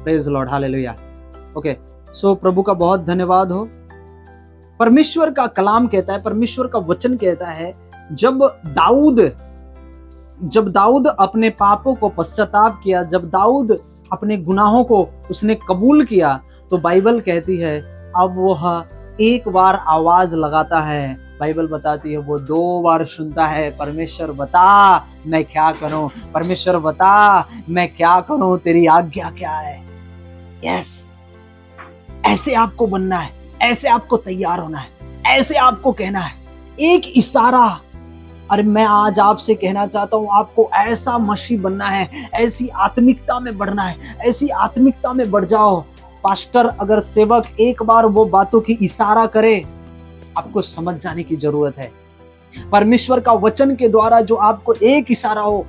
Praise Lord, hallelujah. Okay, सो प्रभु का बहुत धन्यवाद हो। परमेश्वर का कलाम कहता है, परमेश्वर का वचन कहता है, जब दाऊद अपने पापों को पश्चाताप किया, जब दाऊद अपने गुनाहों को उसने कबूल किया, तो बाइबल कहती है अब वह एक बार आवाज लगाता है, बाइबल बताती है वो 2 बार सुनता है, परमेश्वर बता मैं क्या करूं, परमेश्वर बता मैं क्या करूं, तेरी आज्ञा क्या है। यस, ऐसे आपको बनना है, ऐसे आपको तैयार होना है, ऐसे आपको कहना है। एक इशारा, अरे मैं आज आपसे कहना चाहता हूं, आपको ऐसा मसीह बनना है, ऐसी आत्मिकता में बढ़ना है, ऐसी आत्मिकता में बढ़ जाओ। पास्टर अगर सेवक एक बार वो बातों की इशारा करे, आपको समझ जाने की जरूरत है। परमेश्वर का वचन के द्वारा जो आपको एक इशारा हो,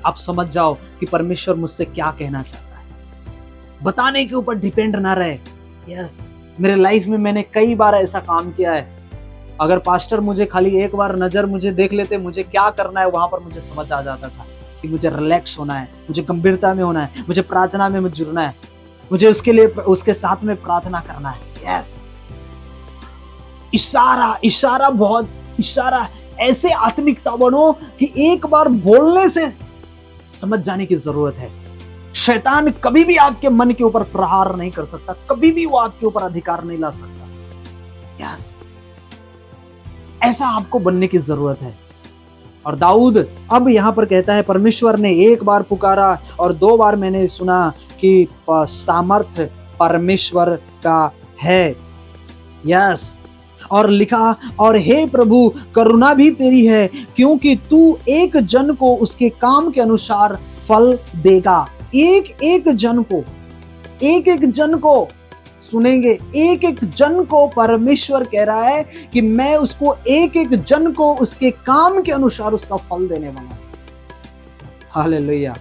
आप समझ जाओ कि परमेश्वर मुझसे क्या कहना चाहता है। बताने के ऊपर डिपेंड ना रहे। यस, मेरे लाइफ में मैंने कई बार ऐसा काम किया है। अगर पास्टर मुझे खाली एक बार नजर मुझे देख लेते, मुझे क्या करना है, वहां पर मुझे समझ आ जाता था कि मुझे रिलैक्स होना है, मुझे गंभीरता में होना है, मुझे प्रार्थना में जुड़ना है, मुझे उसके लिए उसके साथ में प्रार्थना करना है। यस, इशारा बहुत इशारा, ऐसे आत्मिकता बनो कि एक बार बोलने से समझ जाने की जरूरत है। शैतान कभी भी आपके मन के ऊपर प्रहार नहीं कर सकता, कभी भी वो आपके ऊपर अधिकार नहीं ला सकता। यस, ऐसा आपको बनने की जरूरत है। और दाऊद अब यहां पर कहता है, परमेश्वर ने एक बार पुकारा और 2 बार मैंने सुना कि सामर्थ परमेश्वर का है। यस, और लिखा, और हे प्रभु करुणा भी तेरी है, क्योंकि तू एक जन को उसके काम के अनुसार फल देगा। एक जन को सुनेंगे, एक जन को परमेश्वर कह रहा है कि मैं उसको एक जन को उसके काम के अनुसार उसका फल देने वाला हूं। Hallelujah,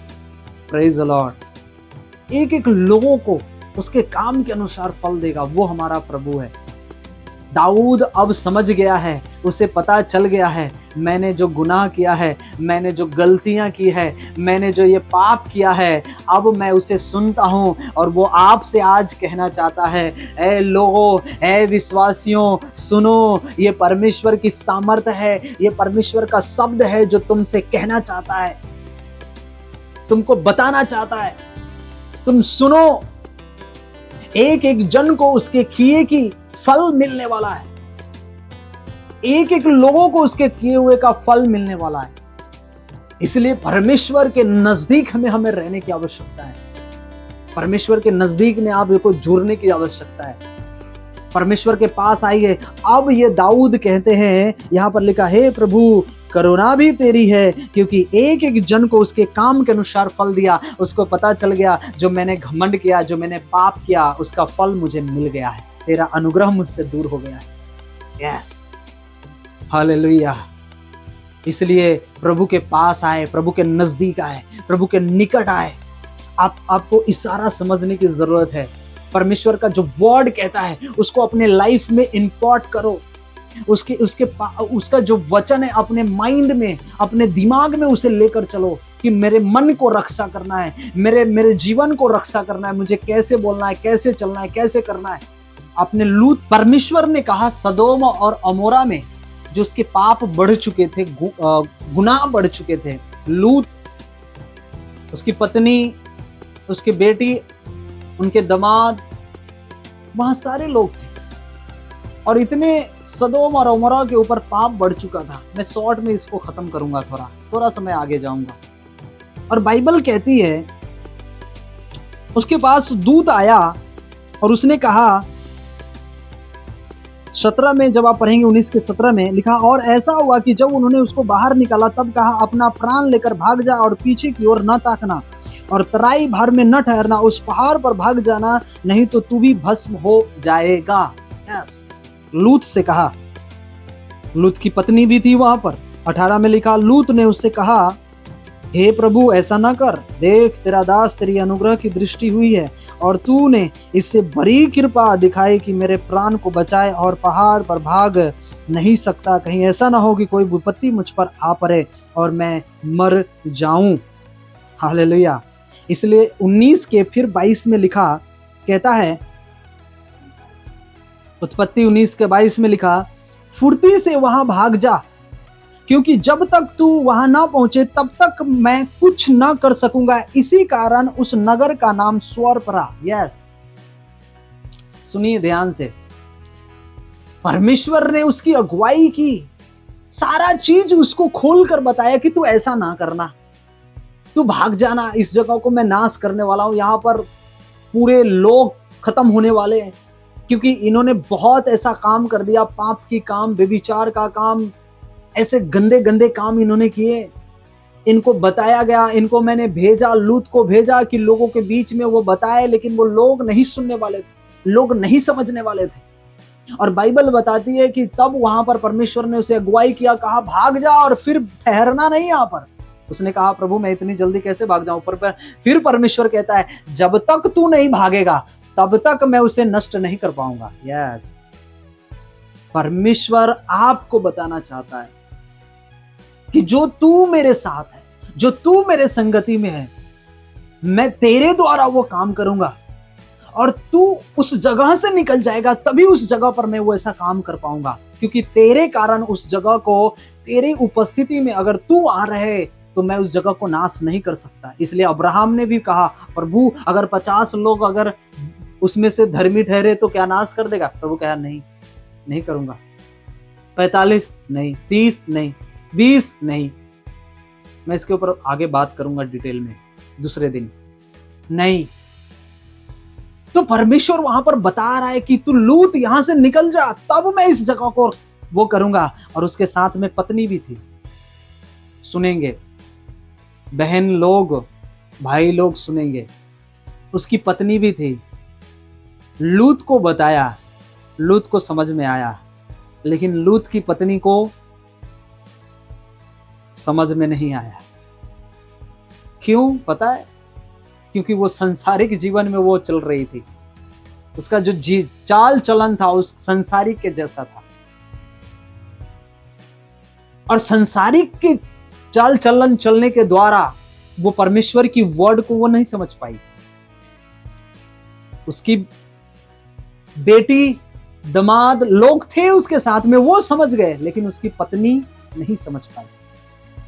praise the Lord. एक लोगों को उसके काम के अनुसार फल देगा, वो हमारा प्रभु है। दाऊद अब समझ गया है, उसे पता चल गया है, मैंने जो गुनाह किया है, मैंने जो गलतियां की है, मैंने जो ये पाप किया है, अब मैं उसे सुनता हूं। और वो आपसे आज कहना चाहता है, ऐ लोगों, ऐ विश्वासियों, सुनो, ये परमेश्वर की सामर्थ है, ये परमेश्वर का शब्द है जो तुमसे कहना चाहता है, तुमको बताना चाहता है। तुम सुनो, एक जन को उसके किए की फल मिलने वाला है, एक लोगों को उसके किए हुए का फल मिलने वाला है। इसलिए परमेश्वर के नजदीक हमें रहने की आवश्यकता है। परमेश्वर के नजदीक में आपको जुड़ने की आवश्यकता है। परमेश्वर के पास आइए। अब ये दाऊद कहते हैं, यहां पर लिखा, हे प्रभु करुणा भी तेरी है, क्योंकि एक जन को उसके काम के अनुसार फल दिया। उसको पता चल गया, जो मैंने घमंड किया, जो मैंने पाप किया, उसका फल मुझे मिल गया है, तेरा अनुग्रह मुझसे दूर हो गया है। Yes, hallelujah. इसलिए प्रभु के पास आए, प्रभु के नजदीक आए, प्रभु के निकट आए। आपको इशारा समझने की जरूरत है। परमेश्वर का जो वर्ड कहता है उसको अपने लाइफ में इंपोर्ट करो। उसका जो वचन है अपने माइंड में, अपने दिमाग में उसे लेकर चलो कि मेरे मन को रक्षा करना है, मेरे जीवन को रक्षा करना है, मुझे कैसे बोलना है, कैसे चलना है, कैसे करना है। अपने लूत, परमेश्वर ने कहा सदोम और अमोरा में जो उसके पाप बढ़ चुके थे, गुनाह बढ़ चुके थे, लूत, उसकी पत्नी, उसकी बेटी, उनके दामाद, वहां सारे लोग थे और इतने सदोम और अमोरा के ऊपर पाप बढ़ चुका था। मैं शॉर्ट में इसको खत्म करूंगा, थोड़ा समय आगे जाऊंगा। और बाइबल कहती है उसके पास दूत आया और उसने कहा, 17 में जब आप पढ़ेंगे 19 के 17 में लिखा, और ऐसा हुआ कि जब उन्होंने उसको बाहर निकाला तब कहा, अपना प्राण लेकर भाग जा और पीछे की ओर न ताकना और तराई भर में न ठहरना, उस पहाड़ पर भाग जाना, नहीं तो तू भी भस्म हो जाएगा। यस, लूत से कहा। लूत की पत्नी भी थी वहां पर। 18 में लिखा, लूत ने उससे कहा, हे प्रभु ऐसा ना कर, देख तेरा दास तेरी अनुग्रह की दृष्टि हुई है और तूने इससे बड़ी कृपा दिखाई कि मेरे प्राण को बचाए और पहाड़ पर भाग नहीं सकता। कहीं ऐसा ना हो कि कोई विपत्ति मुझ पर आ पड़े और मैं मर जाऊं। हालेलुया। इसलिए 19 के फिर 22 में लिखा, कहता है, उत्पत्ति 19 के 22 में लिखा, फुर्ती से वहां भाग जा, क्योंकि जब तक तू वहां ना पहुंचे तब तक मैं कुछ ना कर सकूंगा। इसी कारण उस नगर का नाम स्वर पड़ा। यस, सुनिए ध्यान से, परमेश्वर ने उसकी अगुवाई की, सारा चीज उसको खोलकर बताया कि तू ऐसा ना करना, तू भाग जाना, इस जगह को मैं नाश करने वाला हूं, यहां पर पूरे लोग खत्म होने वाले हैं, क्योंकि इन्होंने बहुत ऐसा काम कर दिया, पाप की काम, व्यभिचार का काम, ऐसे गंदे गंदे काम इन्होंने किए। इनको बताया गया, इनको मैंने भेजा, लूत को भेजा कि लोगों के बीच में वो बताए, लेकिन वो लोग नहीं सुनने वाले थे, लोग नहीं समझने वाले थे। और बाइबल बताती है कि तब वहां पर परमेश्वर ने उसे अगुवाई किया, कहा भाग जा और फिर ठहरना नहीं यहां पर। उसने कहा प्रभु मैं इतनी जल्दी कैसे भाग जाऊं, पर फिर परमेश्वर कहता है जब तक तू नहीं भागेगा तब तक मैं उसे नष्ट नहीं कर पाऊंगा। यस, परमेश्वर आपको बताना चाहता है कि जो तू मेरे साथ है, जो तू मेरे संगति में है, मैं तेरे द्वारा वो काम करूंगा और तू उस जगह से निकल जाएगा, तभी उस जगह पर मैं वो ऐसा काम कर पाऊंगा, क्योंकि तेरे कारण उस जगह को, तेरी उपस्थिति में अगर तू आ रहे तो मैं उस जगह को नाश नहीं कर सकता। इसलिए अब्राहम ने भी कहा प्रभु अगर 50 लोग अगर उसमें से धर्मी ठहरे तो क्या नाश कर देगा? प्रभु कहा नहीं, नहीं करूंगा। 45 नहीं, 30 नहीं, 20 नहीं, मैं इसके ऊपर आगे बात करूंगा डिटेल में दूसरे दिन। नहीं, तो परमेश्वर वहां पर बता रहा है कि तू लूत यहां से निकल जा, तब मैं इस जगह को वो करूंगा। और उसके साथ में पत्नी भी थी। सुनेंगे बहन लोग, भाई लोग सुनेंगे, उसकी पत्नी भी थी। लूत को बताया, लूत को समझ में आया, लेकिन लूत की पत्नी को समझ में नहीं आया। क्यों पता है? क्योंकि वो सांसारिक जीवन में वो चल रही थी, उसका जो चाल चलन था उस संसारिक के जैसा था, और संसारिक के चाल चलन चलने के द्वारा वो परमेश्वर की वर्ड को वो नहीं समझ पाई। उसकी बेटी, दामाद लोग थे उसके साथ में, वो समझ गए, लेकिन उसकी पत्नी नहीं समझ पाई।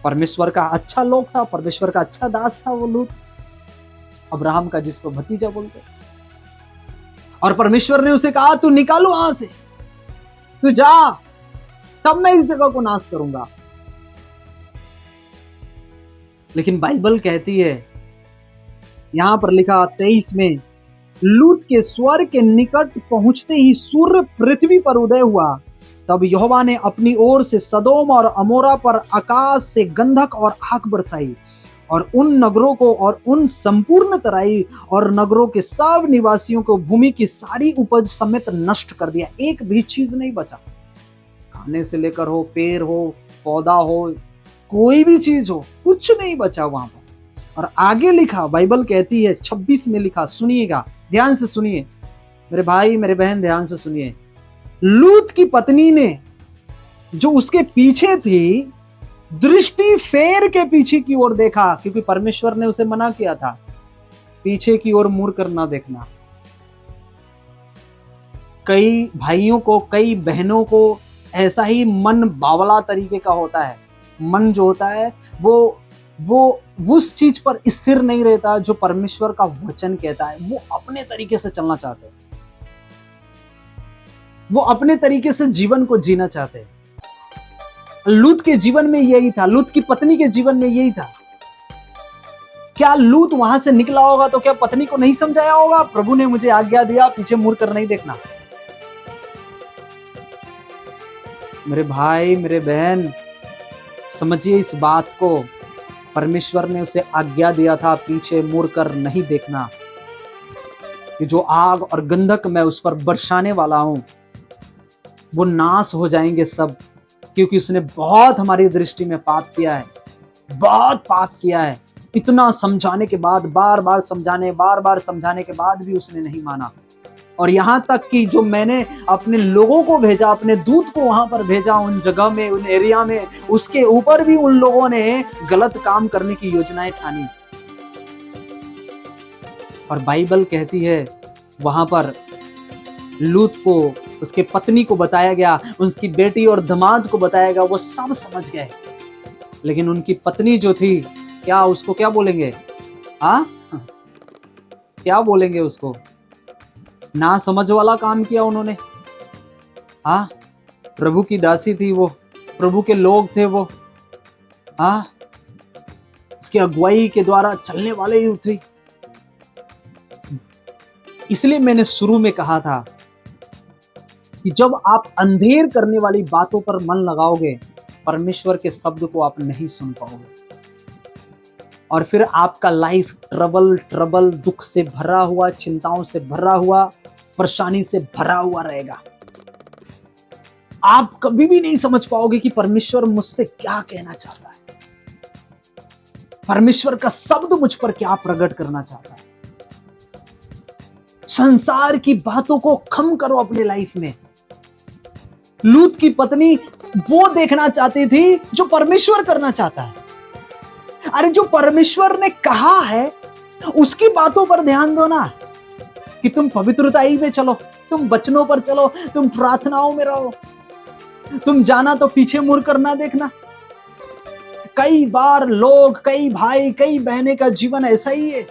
परमेश्वर का अच्छा लोग था, परमेश्वर का अच्छा दास था वो लूत, अब्राहम का जिसको भतीजा बोलते। और परमेश्वर ने उसे कहा तू निकालो वहां से, तू जा, तब मैं इस जगह को नाश करूंगा। लेकिन बाइबल कहती है, यहां पर लिखा 23 में, लूत के स्वर के निकट पहुंचते ही सूर्य पृथ्वी पर उदय हुआ। तब यहोवा ने अपनी ओर से सदोम और अमोरा पर आकाश से गंधक और आग बरसाई और उन नगरों को और उन संपूर्ण तराई और नगरों के सब निवासियों को भूमि की सारी उपज समेत नष्ट कर दिया। एक भी चीज नहीं बचा, खाने से लेकर हो, पेड़ हो, पौधा हो, कोई भी चीज हो, कुछ नहीं बचा वहां पर। और आगे लिखा, बाइबल कहती है 26 में लिखा, सुनिएगा ध्यान से, सुनिए मेरे भाई मेरे बहन, ध्यान से सुनिए। लूत की पत्नी ने जो उसके पीछे थी, दृष्टि फेर के पीछे की ओर देखा, क्योंकि परमेश्वर ने उसे मना किया था पीछे की ओर मुड़ कर ना देखना। कई भाइयों को, कई बहनों को ऐसा ही मन बावला तरीके का होता है। मन जो होता है वो उस चीज पर स्थिर नहीं रहता जो परमेश्वर का वचन कहता है। वो अपने तरीके से चलना चाहते हैं, वो अपने तरीके से जीवन को जीना चाहते हैं। लूत के जीवन में यही था, लूत की पत्नी के जीवन में यही था। क्या लूत वहां से निकला होगा तो क्या पत्नी को नहीं समझाया होगा, प्रभु ने मुझे आज्ञा दिया पीछे मुड़ कर नहीं देखना? मेरे भाई मेरे बहन, समझिए इस बात को, परमेश्वर ने उसे आज्ञा दिया था पीछे मुड़कर नहीं देखना, कि जो आग और गंधक मैं उस पर बरसाने वाला हूं वो नाश हो जाएंगे सब, क्योंकि उसने बहुत हमारी दृष्टि में पाप किया है, बहुत पाप किया है। इतना समझाने के बाद, बार बार समझाने के बाद भी उसने नहीं माना। और यहां तक कि जो मैंने अपने लोगों को भेजा, अपने दूत को वहां पर भेजा, उन जगह में, उन एरिया में, उसके ऊपर भी उन लोगों ने गलत काम करने की योजनाएं ठानी। और बाइबल कहती है वहां पर लूत को, उसके पत्नी को बताया गया, उसकी बेटी और दामाद को बताया गया, वो सब समझ गए। लेकिन उनकी पत्नी जो थी, क्या उसको क्या बोलेंगे? हाँ, क्या बोलेंगे उसको? ना समझ वाला काम किया उन्होंने। हाँ, प्रभु की दासी थी वो, प्रभु के लोग थे वो। हाँ, उसकी अगुवाई के द्वारा चलने वाले ही थे। इसलिए मैंने शुरू में कहा था कि जब आप अंधेर करने वाली बातों पर मन लगाओगे, परमेश्वर के शब्द को आप नहीं सुन पाओगे, और फिर आपका लाइफ ट्रबल दुख से भरा हुआ, चिंताओं से भरा हुआ, परेशानी से भरा हुआ रहेगा। आप कभी भी नहीं समझ पाओगे कि परमेश्वर मुझसे क्या कहना चाहता है, परमेश्वर का शब्द मुझ पर क्या प्रकट करना चाहता है। संसार की बातों को कम करो अपने लाइफ में। लूत की पत्नी वो देखना चाहती थी जो परमेश्वर करना चाहता है। अरे जो परमेश्वर ने कहा है उसकी बातों पर ध्यान दो ना, कि तुम पवित्रताई में चलो, तुम वचनों पर चलो, तुम प्रार्थनाओं में रहो, तुम जाना तो पीछे मुड़ कर ना देखना। कई बार लोग, कई भाई, कई बहनें का जीवन ऐसा ही है।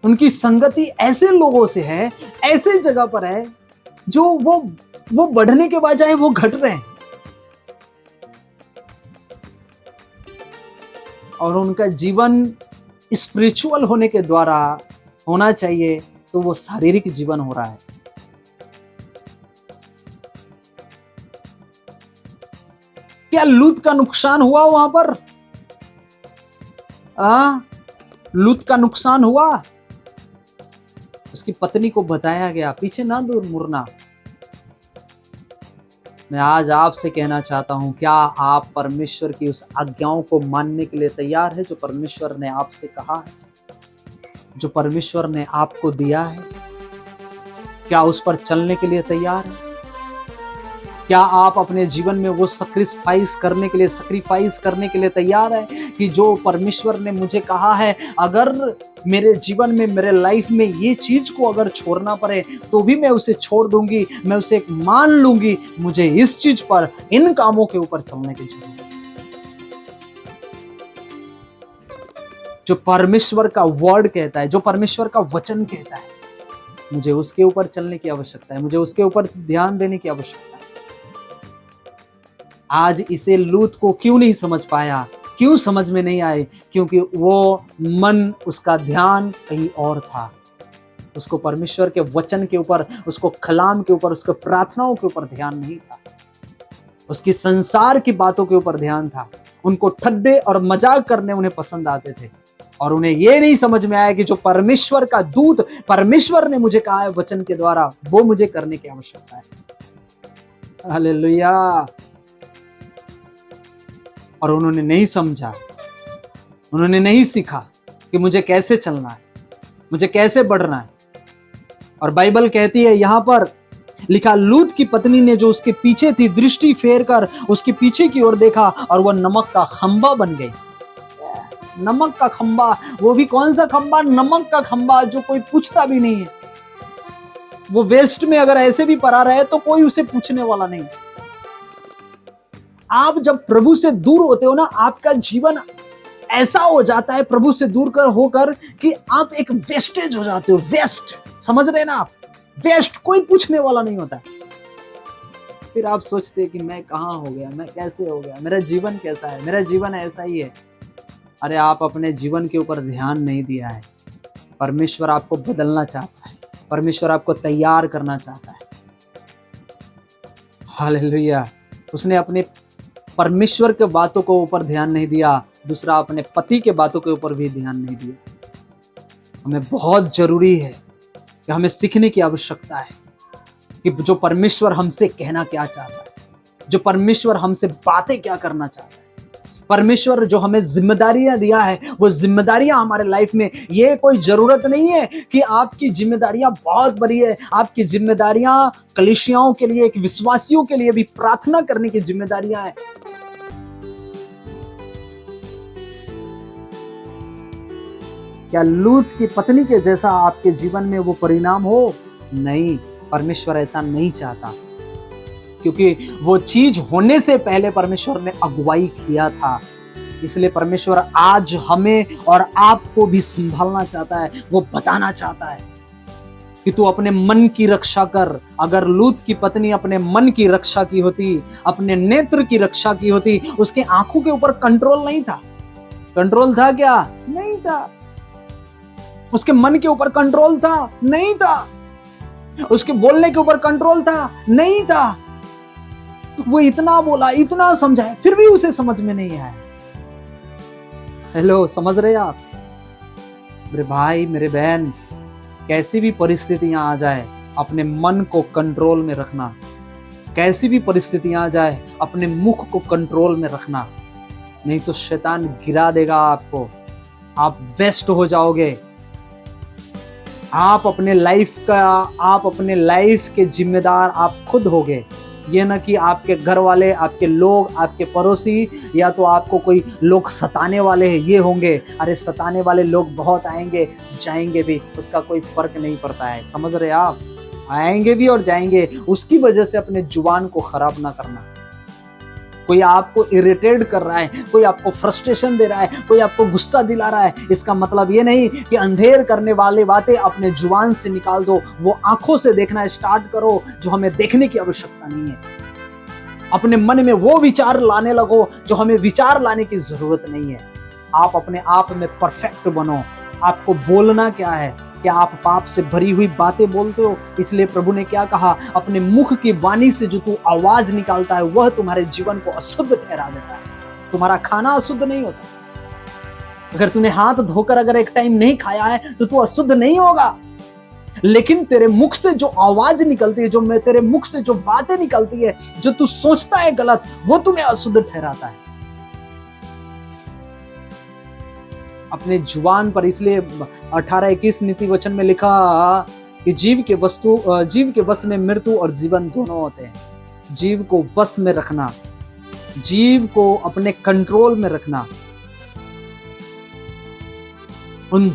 उनकी संगति ऐसे लोगों से है, ऐसे जगह पर है जो वो बढ़ने के बजाय वो घट रहे हैं, और उनका जीवन स्पिरिचुअल होने के द्वारा होना चाहिए, तो वो शारीरिक जीवन हो रहा है। क्या लूत का नुकसान हुआ वहां पर? लूत का नुकसान हुआ। उसकी पत्नी को बताया गया, पीछे ना दूर मुड़ना। मैं आज आपसे कहना चाहता हूं, क्या आप परमेश्वर की उस आज्ञाओं को मानने के लिए तैयार है जो परमेश्वर ने आपसे कहा है, जो परमेश्वर ने आपको दिया है? क्या उस पर चलने के लिए तैयार है? क्या आप अपने जीवन में वो सैक्रिफाइस करने के लिए तैयार है कि जो परमेश्वर ने मुझे कहा है, अगर मेरे जीवन में, मेरे लाइफ में ये चीज को अगर छोड़ना पड़े तो भी मैं उसे छोड़ दूंगी, मैं उसे मान लूंगी, मुझे इस चीज पर, इन कामों के ऊपर चलने की जरूरत है। जो परमेश्वर का वर्ड कहता है, जो परमेश्वर का वचन कहता है, मुझे उसके ऊपर चलने की आवश्यकता है, मुझे उसके ऊपर ध्यान देने की आवश्यकता है। आज इसे लूत को क्यों नहीं समझ पाया, क्यों समझ में नहीं आए? क्योंकि वो मन, उसका ध्यान कहीं और था। उसको परमेश्वर के वचन के ऊपर, उसको कलाम के ऊपर, उसके प्रार्थनाओं के ऊपर ध्यान नहीं था। उसकी संसार की बातों के ऊपर ध्यान था। उनको ठट्ठे और मजाक करने उन्हें पसंद आते थे, और उन्हें यह नहीं समझ में आया कि जो परमेश्वर का दूत, परमेश्वर ने मुझे कहा है वचन के द्वारा, वो मुझे करने की आवश्यकता है। हालेलुया। और उन्होंने नहीं समझा, उन्होंने नहीं सीखा कि मुझे कैसे चलना है, मुझे कैसे बढ़ना है। और बाइबल कहती है, यहां पर लिखा, लूत की पत्नी ने जो उसके पीछे थी, दृष्टि फेर कर उसके पीछे की ओर देखा, और वह नमक का खंबा बन गई। नमक का खंबा, वो भी कौन सा खंबा? नमक का खंबा, जो कोई पूछता भी नहीं है। वो वेस्ट में अगर ऐसे भी पड़ा रहे तो कोई उसे पूछने वाला नहीं। आप जब प्रभु से दूर होते हो ना, आपका जीवन ऐसा हो जाता है प्रभु से दूर होकर कि आप एक वेस्टेज हो जाते हो। वेस्ट, समझ रहे ना आप? वेस्ट, कोई पूछने वाला नहीं होता। फिर आप सोचते हैं कि मैं कहां हो गया, मैं कैसे हो गया, मेरा जीवन कैसा है, मेरा जीवन ऐसा ही है। अरे आप अपने जीवन के ऊपर ध्यान नहीं दिया है। परमेश्वर आपको बदलना चाहता है, परमेश्वर आपको तैयार करना चाहता है। हालेलुया। उसने अपने परमेश्वर के बातों को ऊपर ध्यान नहीं दिया, दूसरा अपने पति के बातों के ऊपर भी ध्यान नहीं दिया। हमें बहुत जरूरी है कि हमें सीखने की आवश्यकता है कि जो परमेश्वर हमसे कहना क्या चाहता है, जो परमेश्वर हमसे बातें क्या करना चाहता है। परमेश्वर जो हमें जिम्मेदारियां दिया है, वो जिम्मेदारियां हमारे लाइफ में, ये कोई जरूरत नहीं है कि आपकी जिम्मेदारियां बहुत बड़ी है। आपकी जिम्मेदारियां कलीसियाओं के लिए, एक विश्वासियों के लिए भी प्रार्थना करने की जिम्मेदारियां है। क्या लूत की पत्नी के जैसा आपके जीवन में वो परिणाम हो? नहीं, परमेश्वर ऐसा नहीं चाहता, क्योंकि वो चीज होने से पहले परमेश्वर ने अगुवाई किया था। इसलिए परमेश्वर आज हमें और आपको भी संभालना चाहता है। वो बताना चाहता है कि तू अपने मन की रक्षा कर। अगर लूत की पत्नी अपने मन की रक्षा की होती, अपने नेत्र की रक्षा की होती, उसके आंखों के ऊपर कंट्रोल नहीं था। कंट्रोल था क्या? नहीं था। उसके मन के ऊपर कंट्रोल था? नहीं था। उसके बोलने के ऊपर कंट्रोल था? नहीं था। वो इतना बोला, इतना समझाया, फिर भी उसे समझ में नहीं आया। हेलो, समझ रहे आप? मेरे भाई, मेरे बहन, कैसी भी परिस्थितियां आ जाए, अपने मन को कंट्रोल में रखना। कैसी भी परिस्थितियां आ जाए, अपने मुख को कंट्रोल में रखना, नहीं तो शैतान गिरा देगा आपको। आप वेस्ट हो जाओगे। आप अपने लाइफ के जिम्मेदार आप खुद होगे। ये ना कि आपके घर वाले, आपके लोग, आपके पड़ोसी, या तो आपको कोई लोग सताने वाले हैं ये होंगे। अरे सताने वाले लोग बहुत आएंगे, जाएंगे भी, उसका कोई फर्क नहीं पड़ता है। समझ रहे आप? आएंगे भी और जाएंगे। उसकी वजह से अपने जुबान को खराब ना करना। कोई आपको इरिटेट कर रहा है, कोई आपको फ्रस्ट्रेशन दे रहा है, कोई आपको गुस्सा दिला रहा है, इसका मतलब ये नहीं कि अंधेर करने वाली बातें अपने जुबान से निकाल दो। वो आंखों से देखना स्टार्ट करो जो हमें देखने की आवश्यकता नहीं है। अपने मन में वो विचार लाने लगो जो हमें विचार लाने की जरूरत नहीं है। आप अपने आप में परफेक्ट बनो। आपको बोलना क्या है? क्या आप पाप से भरी हुई बातें बोलते हो? इसलिए प्रभु ने क्या कहा? अपने मुख की वाणी से जो तू आवाज निकालता है वह तुम्हारे जीवन को अशुद्ध ठहरा देता है। तुम्हारा खाना अशुद्ध नहीं होता। अगर तूने हाथ धोकर अगर एक टाइम नहीं खाया है तो तू अशुद्ध नहीं होगा। लेकिन तेरे मुख से जो आवाज निकलती है, तेरे मुख से जो बातें निकलती है, जो तू सोचता है गलत, वो तुम्हें अशुद्ध ठहराता है। अपने जुबान पर, इसलिए 18-21 नीति वचन में लिखा कि जीव के वश में मृत्यु और जीवन दोनों होते हैं। जीव को वश में रखना, जीव को अपने कंट्रोल में रखना। उन